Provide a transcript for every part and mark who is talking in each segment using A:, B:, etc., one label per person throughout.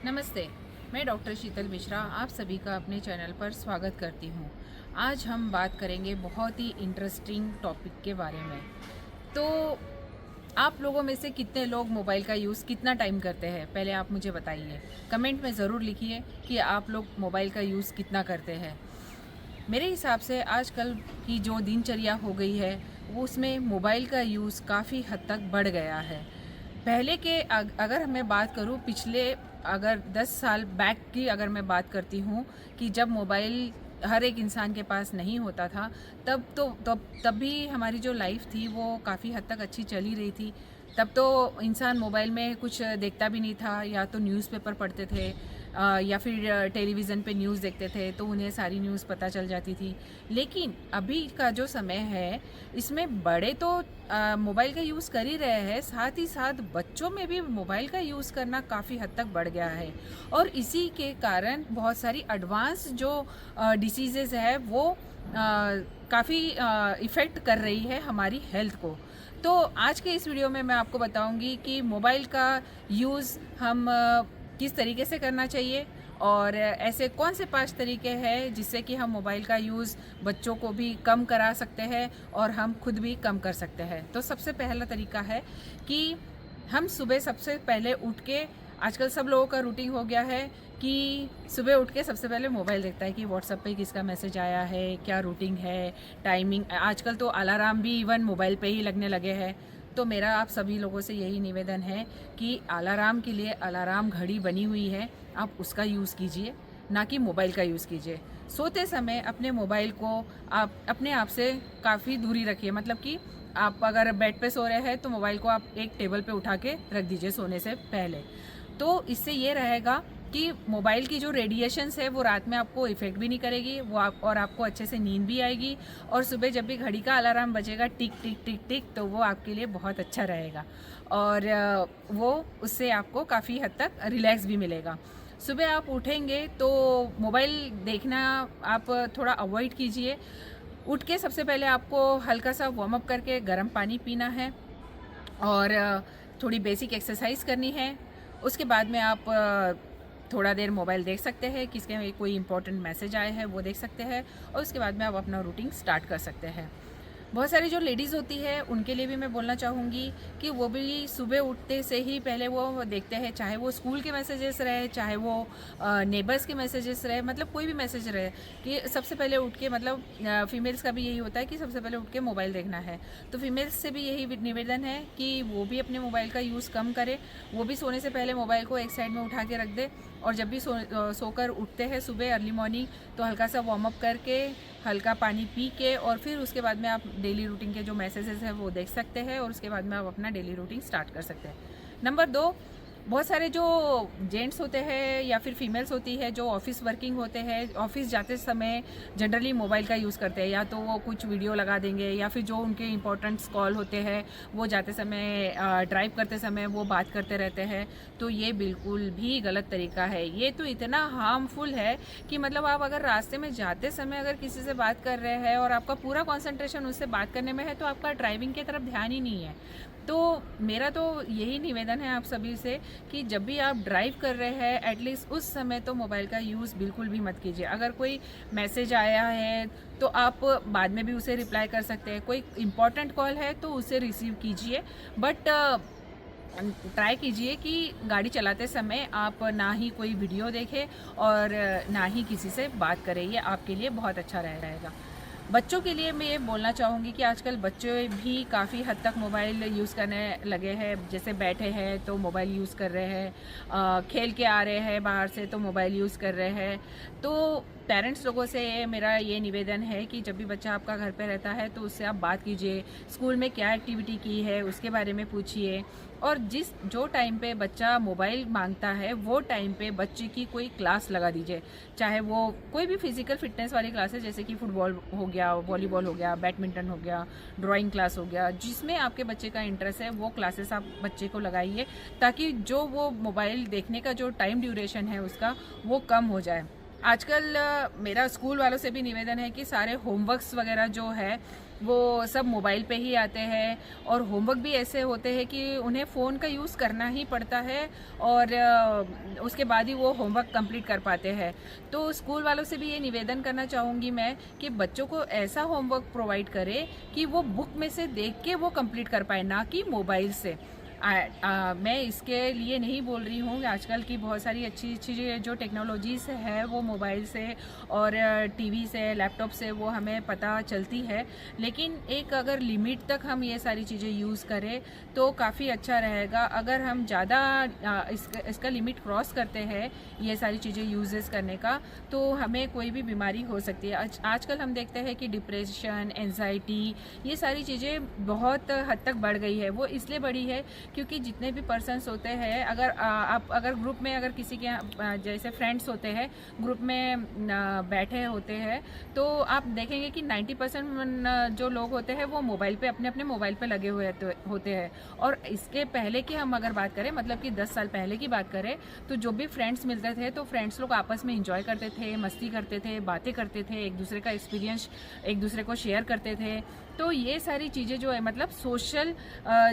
A: नमस्ते। मैं डॉक्टर शीतल मिश्रा आप सभी का अपने चैनल पर स्वागत करती हूँ। आज हम बात करेंगे बहुत ही इंटरेस्टिंग टॉपिक के बारे में। तो आप लोगों में से कितने लोग मोबाइल का यूज़ कितना टाइम करते हैं, पहले आप मुझे बताइए। कमेंट में ज़रूर लिखिए कि आप लोग मोबाइल का यूज़ कितना करते हैं। मेरे हिसाब से आजकल की जो दिनचर्या हो गई है वो उसमें मोबाइल का यूज़ काफ़ी हद तक बढ़ गया है। पहले के अगर मैं बात करूँ पिछले अगर 10 साल बैक की अगर मैं बात करती हूँ कि जब मोबाइल हर एक इंसान के पास नहीं होता था, तब भी हमारी जो लाइफ थी वो काफ़ी हद तक अच्छी चली रही थी। तब तो इंसान मोबाइल में कुछ देखता भी नहीं था, या तो न्यूज़पेपर पढ़ते थे या फिर टेलीविज़न पे न्यूज़ देखते थे तो उन्हें सारी न्यूज़ पता चल जाती थी। लेकिन अभी का जो समय है इसमें बड़े तो मोबाइल का यूज़ कर ही रहे हैं, साथ ही साथ बच्चों में भी मोबाइल का यूज़ करना काफ़ी हद तक बढ़ गया है। और इसी के कारण बहुत सारी एडवांस जो डिसीज़ेज़ है वो काफ़ी इफ़ेक्ट कर रही है हमारी हेल्थ को। तो आज के इस वीडियो में मैं आपको बताऊंगी कि मोबाइल का यूज़ हम किस तरीके से करना चाहिए, और ऐसे कौन से 5 तरीके हैं जिससे कि हम मोबाइल का यूज़ बच्चों को भी कम करा सकते हैं और हम खुद भी कम कर सकते हैं। तो सबसे पहला तरीका है कि हम सुबह सबसे पहले उठ के, आजकल सब लोगों का रूटीन हो गया है कि सुबह उठ के सबसे पहले मोबाइल देखता है कि व्हाट्सएप पे किसका मैसेज आया है, क्या रूटीन है, टाइमिंग। आजकल तो अलार्म भी इवन मोबाइल पे ही लगने लगे हैं। तो मेरा आप सभी लोगों से यही निवेदन है कि अलार्म के लिए अलार्म घड़ी बनी हुई है, आप उसका यूज़ कीजिए, ना कि मोबाइल का यूज़ कीजिए। सोते समय अपने मोबाइल को आप अपने आप से काफ़ी दूरी रखिए। मतलब कि आप अगर बेड पे सो रहे हैं तो मोबाइल को आप एक टेबल पे उठा के रख दीजिए सोने से पहले। तो इससे ये रहेगा कि मोबाइल की जो रेडिएशंस है वो रात में आपको इफ़ेक्ट भी नहीं करेगी, और आपको अच्छे से नींद भी आएगी। और सुबह जब भी घड़ी का अलार्म बजेगा टिक टिक टिक टिक, तो वो आपके लिए बहुत अच्छा रहेगा, और वो उससे आपको काफ़ी हद तक रिलैक्स भी मिलेगा। सुबह आप उठेंगे तो मोबाइल देखना आप थोड़ा अवॉइड कीजिए। उठ के सबसे पहले आपको हल्का सा वार्म अप करके गर्म पानी पीना है, और थोड़ी बेसिक एक्सरसाइज करनी है। उसके बाद में आप थोड़ा देर मोबाइल देख सकते हैं, किसके कोई इंपॉर्टेंट मैसेज आए हैं वो देख सकते हैं, और उसके बाद में आप अपना रूटीन स्टार्ट कर सकते हैं। बहुत सारी जो लेडीज़ होती है उनके लिए भी मैं बोलना चाहूँगी कि वो भी सुबह उठते से ही पहले वो देखते हैं, चाहे वो स्कूल के मैसेजेस रहे, चाहे वो नेबर्स के मैसेजेस रहे, मतलब कोई भी मैसेज रहे, कि सबसे पहले उठ के, मतलब फीमेल्स का भी यही होता है कि सबसे पहले उठ के मोबाइल देखना है। तो फीमेल्स से भी यही निवेदन है कि वो भी अपने मोबाइल का यूज़ कम करें। वो भी सोने से पहले मोबाइल को एक साइड में उठा के रख दे, और जब भी सोकर उठते हैं सुबह अर्ली मॉर्निंग तो हल्का सा वार्म अप करके, हल्का पानी पी के, और फिर उसके बाद में आप डेली रूटीन के जो मैसेजेस हैं वो देख सकते हैं, और उसके बाद में आप अपना डेली रूटीन स्टार्ट कर सकते हैं। नंबर 2, बहुत सारे जो जेंट्स होते हैं या फिर फीमेल्स होती है जो ऑफिस वर्किंग होते हैं, ऑफिस जाते समय जनरली मोबाइल का यूज़ करते हैं। या तो वो कुछ वीडियो लगा देंगे, या फिर जो उनके इंपॉर्टेंट्स कॉल होते हैं वो जाते समय, ड्राइव करते समय वो बात करते रहते हैं। तो ये बिल्कुल भी गलत तरीका है। ये तो इतना हार्मफुल है कि मतलब आप अगर रास्ते में जाते समय अगर किसी से बात कर रहे हैं और आपका पूरा कंसंट्रेशन उससे बात करने में है, तो आपका ड्राइविंग की तरफ ध्यान ही नहीं है। तो मेरा तो यही निवेदन है आप सभी से कि जब भी आप ड्राइव कर रहे हैं एटलीस्ट उस समय तो मोबाइल का यूज़ बिल्कुल भी मत कीजिए। अगर कोई मैसेज आया है तो आप बाद में भी उसे रिप्लाई कर सकते हैं, कोई इम्पॉर्टेंट कॉल है तो उसे रिसीव कीजिए, बट ट्राई कीजिए कि गाड़ी चलाते समय आप ना ही कोई वीडियो देखें और ना ही किसी से बात करें। ये आपके लिए बहुत अच्छा रहेगा। बच्चों के लिए मैं ये बोलना चाहूँगी कि आजकल बच्चे भी काफ़ी हद तक मोबाइल यूज़ करने लगे हैं। जैसे बैठे हैं तो मोबाइल यूज़ कर रहे हैं, खेल के आ रहे हैं बाहर से तो मोबाइल यूज़ कर रहे हैं। तो पेरेंट्स लोगों से मेरा ये निवेदन है कि जब भी बच्चा आपका घर पे रहता है तो उससे आप बात कीजिए, स्कूल में क्या एक्टिविटी की है उसके बारे में पूछिए, और जो टाइम पे बच्चा मोबाइल मांगता है वो टाइम पे बच्चे की कोई क्लास लगा दीजिए। चाहे वो कोई भी फिजिकल फिटनेस वाली क्लास है, जैसे कि फुटबॉल हो गया, वॉलीबॉल हो गया, बैडमिंटन हो गया, ड्राइंग क्लास हो गया, जिसमें आपके बच्चे का इंटरेस्ट है वो क्लासेस आप बच्चे को लगाइए, ताकि जो वो मोबाइल देखने का जो टाइम ड्यूरेशन है उसका वो कम हो जाए। आजकल मेरा स्कूल वालों से भी निवेदन है कि सारे होमवर्क्स वगैरह जो है वो सब मोबाइल पे ही आते हैं, और होमवर्क भी ऐसे होते हैं कि उन्हें फ़ोन का यूज़ करना ही पड़ता है, और उसके बाद ही वो होमवर्क कंप्लीट कर पाते हैं। तो स्कूल वालों से भी ये निवेदन करना चाहूँगी मैं कि बच्चों को ऐसा होमवर्क प्रोवाइड करें कि वो बुक में से देख के वो कंप्लीट कर पाए, ना कि मोबाइल से। मैं इसके लिए नहीं बोल रही हूँ, आजकल की बहुत सारी अच्छी अच्छी जो टेक्नोलॉजीज़ है वो मोबाइल से और टीवी से, लैपटॉप से वो हमें पता चलती है, लेकिन एक अगर लिमिट तक हम ये सारी चीज़ें यूज़ करें तो काफ़ी अच्छा रहेगा। अगर हम ज़्यादा इसका लिमिट क्रॉस करते हैं ये सारी चीज़ें यूजेस करने का, तो हमें कोई भी बीमारी हो सकती है। आजकल हम देखते हैं कि डिप्रेशन, एंजाइटी, ये सारी चीज़ें बहुत हद तक बढ़ गई है। वो इसलिए बढ़ी है क्योंकि जितने भी पर्सन्स होते हैं, आप अगर ग्रुप में अगर किसी के जैसे फ्रेंड्स होते हैं, ग्रुप में बैठे होते हैं, तो आप देखेंगे कि 90% जो लोग होते हैं वो मोबाइल पे अपने अपने मोबाइल पे लगे हुए होते हैं। और इसके पहले की हम अगर बात करें, मतलब कि 10 साल पहले की बात करें, तो जो भी फ्रेंड्स मिलते थे तो फ्रेंड्स लोग आपस में इंजॉय करते थे, मस्ती करते थे, बातें करते थे, एक दूसरे का एक्सपीरियंस एक दूसरे को शेयर करते थे। तो ये सारी चीज़ें जो है, मतलब सोशल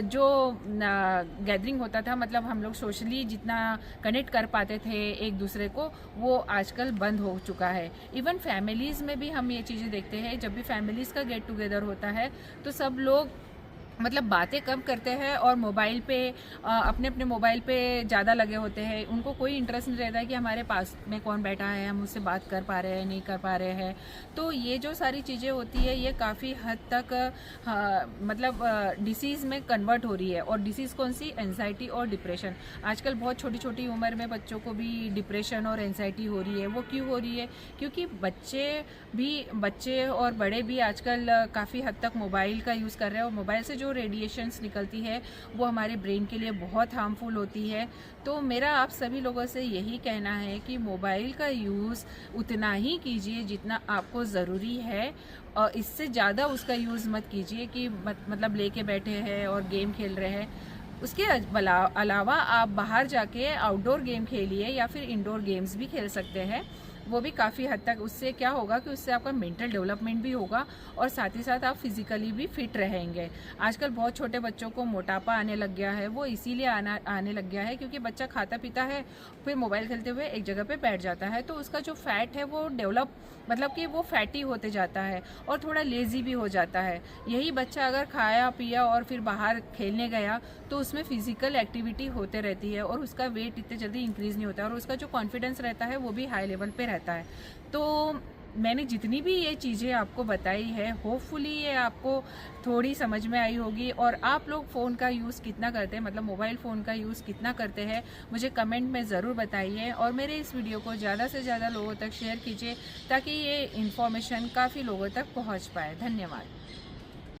A: जो गैदरिंग होता था, मतलब हम लोग सोशली जितना कनेक्ट कर पाते थे एक दूसरे को, वो आजकल बंद हो चुका है। इवन फैमिलीज़ में भी हम ये चीज़ें देखते हैं, जब भी फैमिलीज़ का गेट टुगेदर होता है तो सब लोग मतलब बातें कम करते हैं और मोबाइल पे अपने अपने मोबाइल पे ज़्यादा लगे होते हैं। उनको कोई इंटरेस्ट नहीं रहता है कि हमारे पास में कौन बैठा है, हम उससे बात कर पा रहे हैं, नहीं कर पा रहे हैं। तो ये जो सारी चीज़ें होती है ये काफ़ी हद तक मतलब डिसीज़ में कन्वर्ट हो रही है। और डिसीज़ कौन सी? एंजाइटी और डिप्रेशन। आजकल बहुत छोटी छोटी उम्र में बच्चों को भी डिप्रेशन और एंजाइटी हो रही है। वो क्यों हो रही है? क्योंकि बच्चे और बड़े भी आजकल काफ़ी हद तक मोबाइल का यूज़ कर रहे हैं, और मोबाइल से जो रेडिएशंस निकलती है वो हमारे ब्रेन के लिए बहुत हार्मफुल होती है। तो मेरा आप सभी लोगों से यही कहना है कि मोबाइल का यूज़ उतना ही कीजिए जितना आपको ज़रूरी है, और इससे ज़्यादा उसका यूज़ मत कीजिए कि मतलब लेके बैठे हैं और गेम खेल रहे हैं। उसके अलावा आप बाहर जाके आउटडोर गेम खेलिए, या फिर इंडोर गेम्स भी खेल सकते हैं। वो भी काफ़ी हद तक, उससे क्या होगा कि उससे आपका मेंटल डेवलपमेंट भी होगा, और साथ ही साथ आप फिजिकली भी फिट रहेंगे। आजकल बहुत छोटे बच्चों को मोटापा आने लग गया है, वो इसीलिए आने लग गया है क्योंकि बच्चा खाता पीता है, फिर मोबाइल खेलते हुए एक जगह पे बैठ जाता है, तो उसका जो फैट है वो डेवलप, मतलब कि वो फैटी होते जाता है और थोड़ा लेज़ी भी हो जाता है। यही बच्चा अगर खाया पिया और फिर बाहर खेलने गया तो उसमें फिजिकल एक्टिविटी होते रहती है, और उसका वेट इतने जल्दी इंक्रीज़ नहीं होता, और उसका जो कॉन्फिडेंस रहता है वो भी हाई लेवल पे रहता है। तो मैंने जितनी भी ये चीज़ें आपको बताई है, होपफुली ये आपको थोड़ी समझ में आई होगी। और आप लोग फ़ोन का यूज़ कितना करते हैं, मतलब मोबाइल फ़ोन का यूज़ कितना करते हैं, मुझे कमेंट में ज़रूर बताइए, और मेरे इस वीडियो को ज़्यादा से ज़्यादा लोगों तक शेयर कीजिए ताकि ये इन्फॉर्मेशन काफ़ी लोगों तक पहुँच पाए। धन्यवाद।